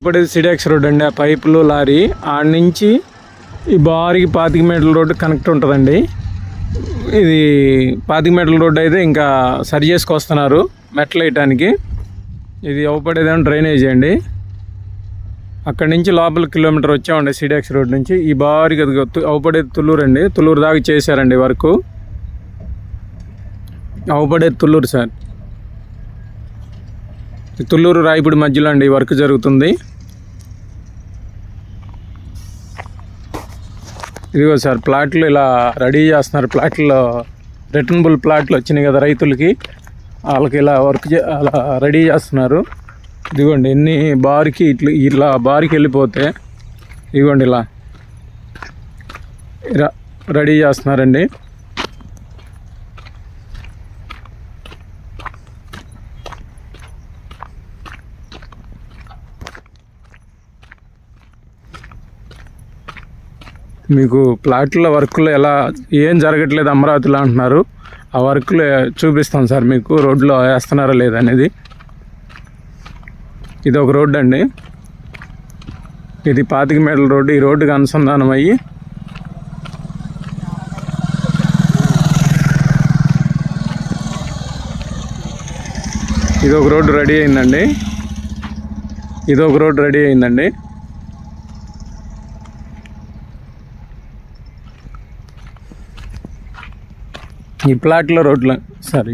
ఇప్పుడు సిడెక్స్ రోడ్ అండి. ఆ పైపులు లారీ ఆడ నుంచి ఈ బారికి 25 మీటర్ల రోడ్డు కనెక్ట్ ఉంటుందండి. ఇది 25 మీటర్ల రోడ్డు అయితే ఇంకా సరి చేసుకొస్తున్నారు మెట్లు వేయటానికి. ఇది అవపడేదేమో డ్రైనేజీ అండి. అక్కడి నుంచి లోపల కిలోమీటర్ వచ్చామండి సిడెక్స్ రోడ్ నుంచి. ఈ బారికి అవపడేది తుళ్ళూరు అండి. తుళ్ళూరు దాకా చేశారండి వర్క్. అవపడేది తుళ్ళూరు సార్. తుళ్ళూరు రాయపూడి మధ్యలో అండి వర్క్ జరుగుతుంది. ఇదిగో సార్ ప్లాట్లు ఇలా రెడీ చేస్తున్నారు. ప్లాట్లో రిటర్నబుల్ ప్లాట్లు వచ్చినాయి కదా రైతులకి, వాళ్ళకి ఇలా వర్క్ అలా రెడీ చేస్తున్నారు. ఇదిగోండి ఎన్ని బారికి ఇట్లా బారికి వెళ్ళిపోతే ఇదిగోండి ఇలా రెడీ చేస్తున్నారండి. మీకు ప్లాట్ల వర్క్లో ఎలా ఏం జరగట్లేదు అమరావతిలో అంటున్నారు. ఆ వర్క్లో చూపిస్తాం సార్ మీకు రోడ్లో వేస్తున్నారా లేదనేది. ఇది ఒక రోడ్డు అండి. ఇది 25 మీటర్ల రోడ్డు. ఈ రోడ్డుకి అనుసంధానం అయ్యి ఇదొక రోడ్డు రెడీ అయిందండి. ఇదొక రోడ్డు రెడీ అయిందండి. ఈ ప్లాట్లో రోడ్లు సారీ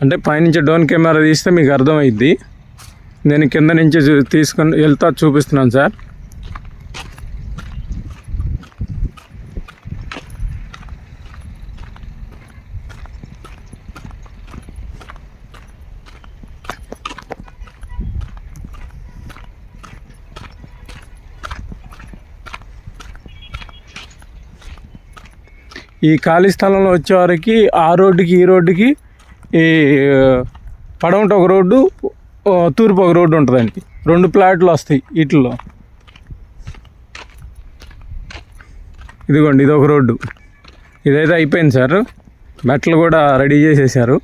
అంటే పైనుంచి డ్రోన్ కెమెరా తీస్తే మీకు అర్థమైద్ది. నేను కింద నుంచి తీసుకొని వెళ్తా చూపిస్తున్నాను సార్. ఈ ఖాళీ స్థలంలో వచ్చేవారికి ఆ రోడ్డుకి ఈ రోడ్డుకి ఈ పడమట ఒక రోడ్డు, తూర్పు ఒక రోడ్డు ఉంటుందండి. 2 ప్లాట్లు వస్తాయి వీటిల్లో. ఇదిగోండి ఇది ఒక రోడ్డు. ఇదైతే అయిపోయింది సార్. మెట్లు కూడా రెడీ చేసేసారు.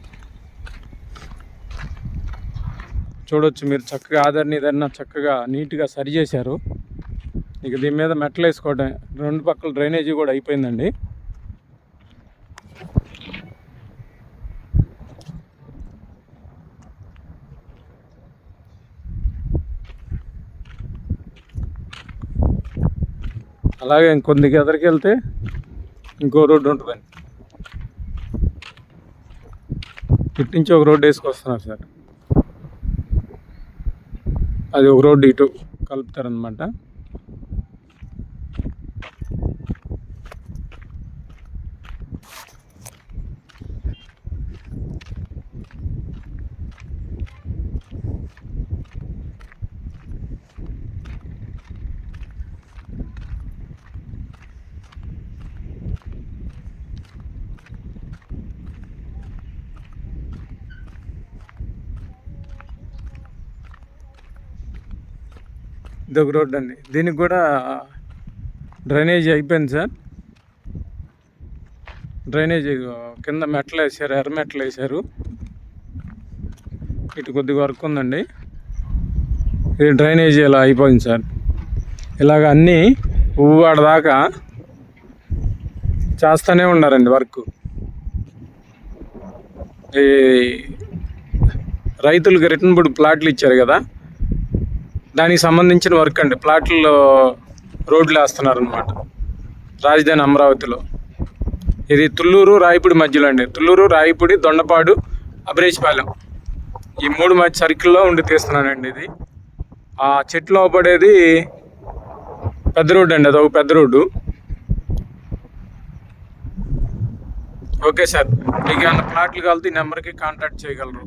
చూడవచ్చు మీరు చక్కగా ఆదరణ చక్కగా నీట్గా సరి చేశారు. ఇక దీని మీద మెట్లు వేసుకోవటం. 2 పక్కల డ్రైనేజీ కూడా అయిపోయిందండి. అలాగే ఇంకొద్దిగా ఎదరికి వెళ్తే ఇంకో రోడ్డు ఉంటుందండి. ఇటు నుంచి ఒక రోడ్డు వేసుకొస్తున్నారు సార్. అది ఒక రోడ్డు ఇటు కలుపుతారనమాట. ఇదొక రోడ్డు అండి. దీనికి కూడా డ్రైనేజీ అయిపోయింది సార్. డ్రైనేజీ కింద మెట్లు వేసారు, ఎర్ర మెట్లు వేసారు. ఇటు కొద్దిగా వర్క్ ఉందండి. ఇది డ్రైనేజీ ఇలా అయిపోయింది సార్. ఇలాగ అన్నీ పువ్వువాడ దాకా చేస్తూనే ఉన్నారండి వర్క్. ఈ రైతులకు రిటర్నబుల్ ప్లాట్లు ఇచ్చారు కదా, దానికి సంబంధించిన వర్క్ అండి. ప్లాట్లలో రోడ్లు వేస్తున్నారు అనమాట రాజధాని అమరావతిలో. ఇది తుళ్ళూరు రాయపూడి మధ్యలో అండి. తుళ్ళూరు, రాయపూడి, దొండపాడు, అబరేజ్పాలెం ఈ 3 మధ్య సర్కిల్లో ఉండి తీస్తున్నానండి. ఇది ఆ చెట్లు అవపడేది పెద్ద రోడ్డు అండి. అదొక పెద్ద రోడ్డు. ఓకే సార్, మీకు ఏమైనా ప్లాట్లు కలితే ఈ నెంబర్కి కాంటాక్ట్ చేయగలరు.